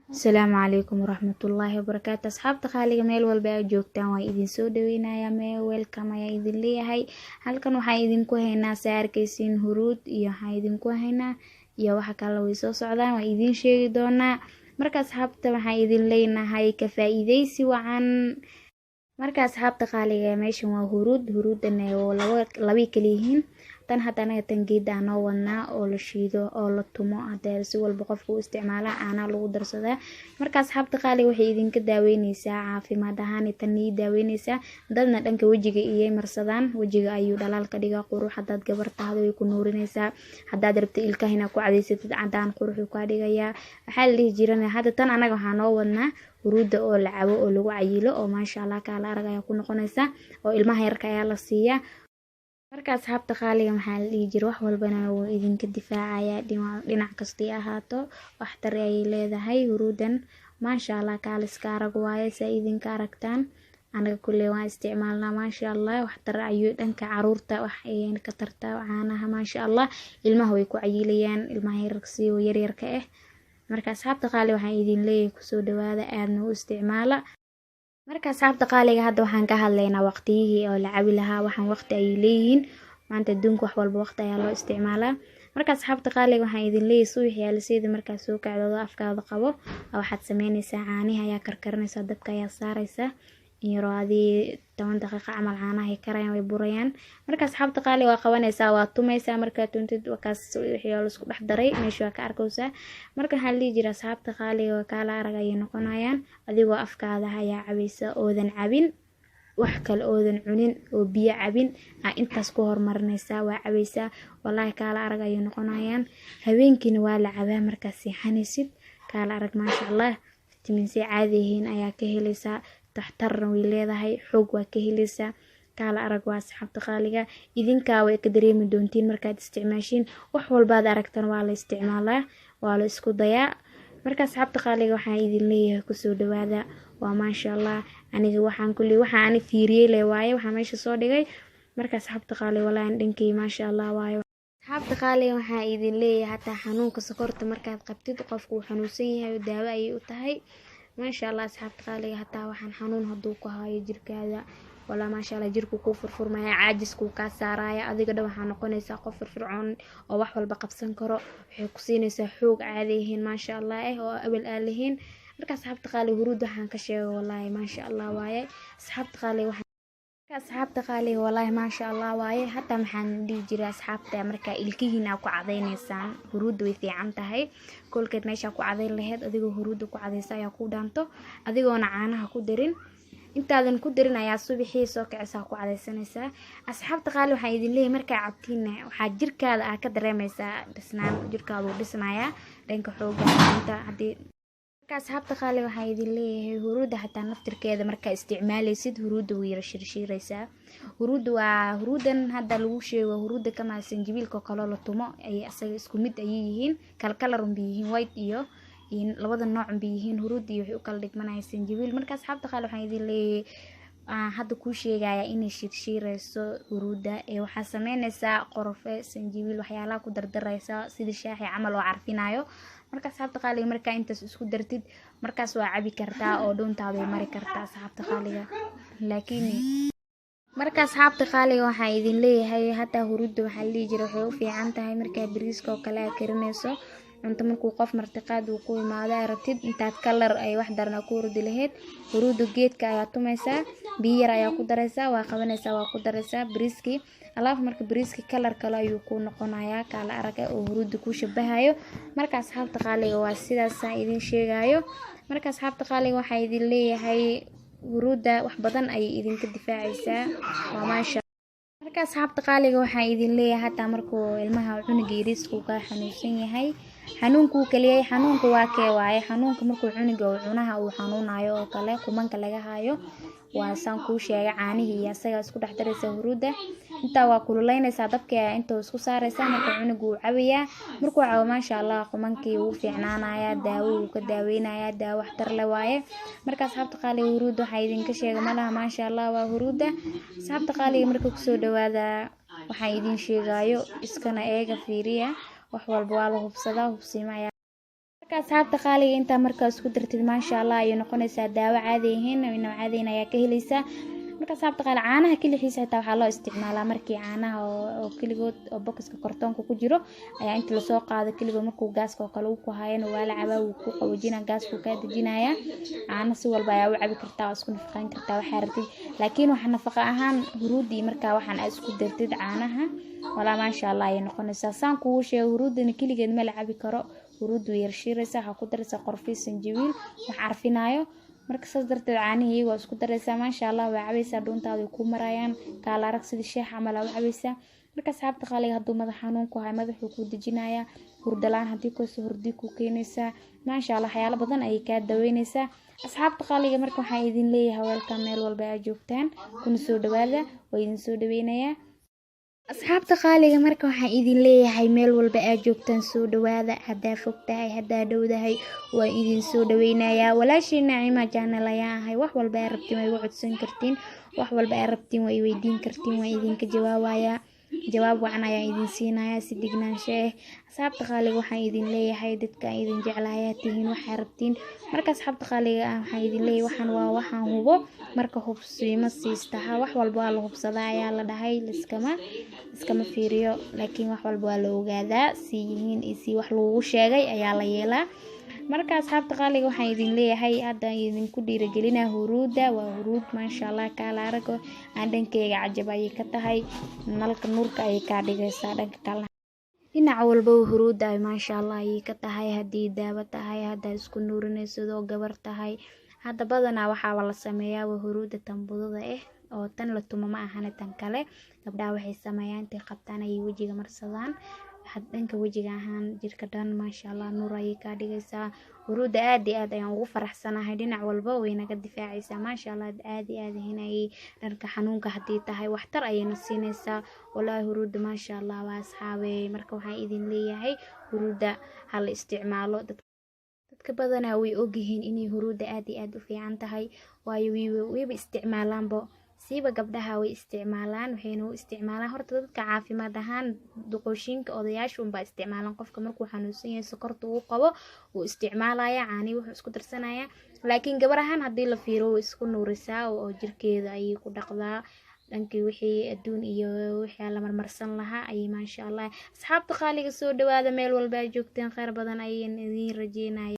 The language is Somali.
السلام عليكم ورحمة الله وبركاته. أصحابta qaaliga meel walba aad joogtaan waa idin soo dhaweynaya meel welcome ayaa idin leeyahay. Halkan waxaa idinku haynaa saarkaysiin huruud iyo waxaa idinku haynaa iyo waxa kale way soo socdaan waa idin sheegi doonaa. Marka asxaabta waxaa idin leenahay ka faa'iideysi wacan. Marka asxaabta qaaliga meeshan waa huruudan oo laba kala yihiin. tan hadana tan geed aan oo wadnaa oo la shiido oo la tumo hadee si walba qofku u isticmaala aana lagu darsadaa. Marka asxaabta qaaliga waxay idinka daaweynaysaa caafimaad ahaan tan ii daaweynaysaa dadna dhanka wajiga iyo marsadaan wajiga ayuu dhalaal ka dhigaa qurux hadaad gabar tahay way ku nuurinaysaa hadaad rabto ilkaha inaad ku cadaysatid cadaan qurux uu ka dhigayaa. Waxaa la dhihi jiray hadda tan anaga waxaan oo wadnaa huruuda oo la cabo oo lagu cayilo oo maasha Allah ka la aragaya ku noqonaysa oo ilmaha yarka ayaa la siiyaa. Marka asxaabta qaaliga maxaa la dhihi jiray wax walbana wuu idinka difaacaya dhinac kasta ahaato wax tar ay leedahay huruudan maasha Allah ka la iska arag waaye sa idinka aragtaan anaga kulli waan isticmaalnaa maasha Allah wax tar ayuu dhanka caruurta wax ay ka tartaa caanaha maasha Allah ilmaha way ku cayilayaan ilmaha yaryarka ah. Marka asxaabta qaaliga waxaan idin leeyahay ku soo dhawaada aadna u isticmaala. Marka asxaabta qaaliga hadda waxaan ka hadlaynaa waqtigii oo la cabi lahaa waxaan waqti ay leeyihiin maanta adduunka wax walba waqti ayaa loo isticmaalaa. Marka asxaabta qaaliga waxaan idin leeyahay suuxi yaalisayda markaa soo kacdo afkaada qabo waxaad sameynaysaa caanihi ayaa karkarinaysaa dabka ayaa saaraysaa yaraadii 10 daqiiqo camal caanaha ay karayaan way burayaan. Marka asxaabta qaaliga waa qabanaysaa waa tumaysaa markaa tuntid wakaas wixii la isku dhex daray meesha waa ka arkaysaa. Marka waxaa la jira asxaabta qaaliga kala aragay noqonayaan adigoo afkaada ayaa cabaysa oodan cabin wax kale oodan cunin oo biyo cabin intaas ku hormarinaysaa waa cabaysaa wallahi kala aragay noqonayaan. Habeenkiina waa la cabaa markaa seexanaysid kala arag maasha Allah vitamin C caadi ahaan ayaa ka helaysaa taxtarna way leedahay xoog waa ka helaysaa kala arag waa asxaabta qaaliga idinka way ka dareemi doontiin markaad isticmaashiin wax walba aad aragtan waa la isticmaalaa waa la isku dayaa. Marka asxaabta qaaliga waxaan idin leeyahay ku soo dhawaada waa maasha Allah aniga waxaan kulli waxaan fiiriyay waaye waxaan meesha soo dhigay. Marka asxaabta qaaliga wallahi dhankay maasha Allah waaye. asxaabta qaaliga waxaan idin leeyahay hataa xanuunka sokorta markaad qabtid qofku xanuunsan yahay daawo ay u tahay maasha Allah. asxaabta qaaliga hataa waxaan xanuun haduu ku hayo jirkaada wala maasha Allah jirku ku furfurmaya caajisku ka saaraya adiga dhan waxaa noqonaysaa qof firfircoon oo wax walba qabsan karo waxay ku siinaysaa xoog caadi ahaan maasha Allah oo abal aalihiin. Marka asxaabta qaaliga huruud waxaan ka sheego wallahi maasha Allah waaye asxaabta qaaliga wallahi maasha Allah waaye hataa maxaan dhihi jiray asxaabta marka ilkihiina ku cadaynaysaan huruud way fiican tahay kulkeed meesha ku cadayn lahayd adigoo huruud ku cadaysa ayaa ku dhaanto adigoona caanaha ku darin intaadan ku darin ayaa subaxii soo kacaysaa ku cadaysanaysaa. asxaabta qaaliga waxaan idin leeyahay marka cabtiin waxa jirkaada ka dareemaysaa dhisnaan jirkaadu dhismaya dhanka xooga inta hadii. Marka asxaabta qaaliga waxaan idin leeyahay huruuda hataa naftirkeeda marka isticmaalaysid huruuda way yara shirshiiraysaa. Huruuda waa huruudan hadda lagu sheego huruuda kama sanjibiilka kale la tumo ay asaga isku mid ay yihiin kala yihiin white iyo labada nooc biyihiin huruud iyo wixii u kala dhigmanay sanjibiil. Marka asxaabta qaaliga waxaan idin leeyahay hadda ku sheegaya inay shirshiirayso huruuda waxa sameynaysaa qorfe sanjibiil waxyaalaha ku dardaraysa sida shaahi camal oo carfinayo. Marka asxaabta qaaliga marka intaas isku dartid markaas waa cabi kartaa oo doontaada mari kartaa asxaabta qaaliga. laakiin marka asxaabta qaaliga waxaan idin leeyahay hataa huruuda waxa la dhihi jiray waxay u fiican tahay marka bariiska oo kale karinayso inta markuu qof martiqaad uu ku imaado rabtid intaad kalar ay wax darna ku rudi lahayd huruuda geedka ayaa tumaysaa biyo yar ayaa ku daraysaa waa qabanaysaa waa ku daraysaa bariiski alaaf marka bariiski kalar kale ayuu ku noqonayaa kala arag oo huruuda ku shabahayo. Marka asxaabta qaaliga waa sidaas aan idin sheegayo. Marka asxaabta qaaliga waxaan idin leeyahay huruuda wax badan ay idinka difaacaysaa waa maasha. Marka asxaabta qaaliga waxaan idin leeyahay hataa markuu ilmaha cunuga yariisku ka xanuunsan yahay xanuunku kaliya xanuunku waa kee waaye xanuunka markuu cunuga uu cunaha uu xanuunayo oo kale kumanka laga hayo waa san ku sheegay caanihi iyo asaga isku dhex daraysa huruuda inta waa kululeynaysaa dabka inta isku saaraysaa marka cunuga uu cabiya markuu cabo maasha Allah kumankii uu fiicnaanaya daawo uu ka daaweynaya daawo wax tar leh waaye. Marka asxaabta qaaliga huruuda waxa idin ka sheegay malaha maasha Allah waa huruuda. asxaabta qaaliga marka ku soo dhawaada waxaan idin sheegayo iskana eega fiiriya wax walba waa la hubsadaa hubsiimaya. marka asxaabta qaaliga inta markaa isku dartid maasha Allah ay noqonaysaa daawo caadi ahayn oo caadiin ayaa ka helaysaa marka asxaabta qaaliga caanaha kalixiisa xitaa waxaa loo isticmaalaa markii caanaha oo kaligood oo boxka kartoonka ku jiro ayaa inta la soo qaado kaligood markuu gaaska oo kale uu ku haayeen waa la cabaa uu ku qaboojina gaaska ka dejinaya caana si walba ayaa u cabi kartaa isku nafaqayn kartaa waxa rabtid laakiin waxa nafaqa ahaan huruudi marka waxaan aad isku dartid caanaha wala maasha Allah ay noqonaysaa saan kugu sheego huruudina kaligeed ma la cabi karo huruud yar shiiraysa waxa ku daraysa qorfiis sanjabiil wax carfinayo marka saas darteed caanihi waa isku daraysa maasha Allah waa cabaysa dhuuntaada ku marayaan kala arag sida sheex amal waa cabaysa marka asxaabta qaaliga haduu madax xanuun ku hay madaxu ku dejinaya hurdalaan hadii ku soo hurdi ku keenaysa maasha Allah waxyaalo badan ay ka daweynaysa asxaabta qaaliga marka waxa idin leeyahay welcome meel walba aad joogtaan kuna soo dhawaada way idin soo dhaweynaya asxaabta qaaliga marka waxaan idin leeyahay meel walba aad joogtaan soo dhawaada hadaa fogtahay hadaa dhowdahay waa idin soo dhaweynaya walaashina Naciima channel ayaa ahay wax walba aad rabtiin way ugu codsan kartiin wax walba aad rabtiin way weydiin kartiin waa idinka jawaabaya jawaab wacan ayaa idin siinaya si dignaansho asxaabta qaaliga waxaan idin leeyahay dadka idin jeclaaya tihiin waxa rabtiin marka asxaabta qaaliga waxaan idin leeyahay waxaan hubo marka hubsiimo siistaha wax walba waa la hubsadaa ayaa la dhahay iskama fiiriyo laakiin wax walba waa la ogaadaa si yihiin si wax lagu sheegay ayaa la yeelaa marka asxaabta qaaliga waxaan idin leeyahay hadda idin ku dhiirigelinaa huruuda waa huruud maasha Allah kala arago aan dhankeyga cajab ay ka tahay nalka nuurka ay ka dhigaysaa dhanka kale dhinac walba huruuda ay maasha Allah ay ka tahay hadii daawo tahay hada isku nuurinayso gabar tahay hada badanaa waxa la sameeyaa huruuda tambudada oo tan la tumo ma ahan tan kale gabdhaha waxay sameeyaan intay qabtaan ay wajiga marsadaan dhanka wajiga ahaan jirka dhan maasha Allah nuur ay ka dhigaysaa huruuda aad iyo aad ayaan ugu faraxsanahay dhinac walba way naga difaacaysaa maasha Allah aad iyo aad hinay dhanka xanuunka hadii tahay waxtar ayayna siinaysaa wallahi huruuda maasha Allah waa asxaabay marka waxaan idin leeyahay huruuda hal isticmaalo dadka badanaa way ogyihiin in huruuda aad iyo aad u fiican tahay waayo way isticmaalaanbo siiba gabdhaha way isticmaalaan waxayna u isticmaalaan horta dadka caafimaad ahaan duqooshinka odayaasha baa isticmaalaan qofka markuu xanuunsan yahay sokorta uu qabo uu isticmaalaya caani wuxuu isku darsanaya laakiin gabar ahaan hadii la fiiro way isku nuurisaa oo jirkeeda ay ku dhaqdaa dhankii wixii adduun iyo wixii la marmarsan lahaa ay maasha Allah asxaabta qaaliga soo dhawaada meel walba joogteen khayr badan ayeen idin rajeynaa